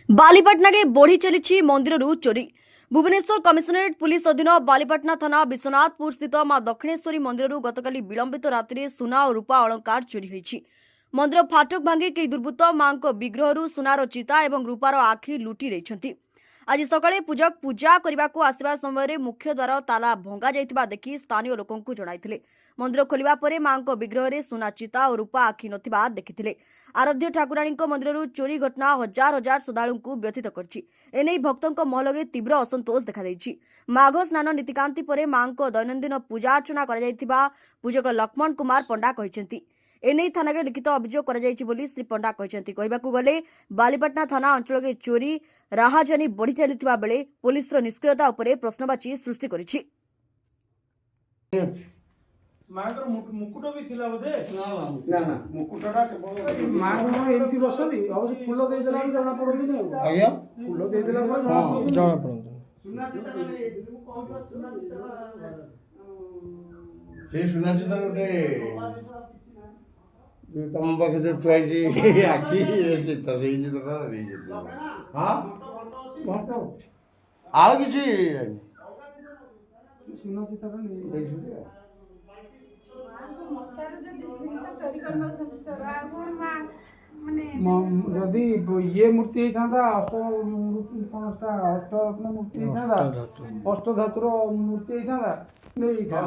बालीपाटना बढ़ी चली मंदिर चोरी। भुवनेश्वर कमिशनरेट पुलिस अधीन बालीपाटना थाना विश्वनाथपुर स्थित मां दक्षिणेश्वरी मंदिर गतकाली विलंबित राति सुना और रूपा अलंकार चोरी होईछि। मंदिर फाटक भांगी कई दुर्बृत्त मां विग्रह सुनार चिता और रूपार आखि लुटि रही। आज सकाळे पूजक पूजा करने आसवा समय मुख्य द्वार ताला भंगा जाइतिबा देखि स्थानीय लोकंकु जणाइथिले। मंदिर खोलिबा परे मांको विग्रह रे सुना चिता और रूपा आखि नथिबा देखिथिले। आराध्य ठाकुराणी मंदिर चोरी घटना हजार हजार श्रद्धालु व्यथित करछि। एने भक्तों महलगे तीव्र असंतोष देखा देछि। माघ स्नान नीतिकांति परे मांको दैनंदिन पूजा अर्चना करा जाइतिबा पूजक लक्ष्मण कुमार पंडा कहिसेंति। एने थाना लिखित अभियोग कर श्री पंडा कहते। कहबाकू गले बालीपाटना थाना अंचल के चोरी राहाजानी बढ़ी चलता बेले पुलिस निष्क्रियता उपरे प्रश्नवाची सृष्टि करिछि। मागर मुकुट भी थिला बोधे ना ना मुकुटटा केवल मागर एमती बसली और फूल दे देला जणा पड़ोनी नै आज्ञा फूल दे देला जणा पड़ोनी सुना चिता मु कहबो सुना चिता से सुना चिता गोटे जो तम पाखे जो छुआइछि आखि चिता सेई चिता रे चिता हां फोटो आ किछि सुना चिता नै जदि ये मूर्ति था अष्ट मूर्ति अष्ट धातुर मूर्ति नहीं था।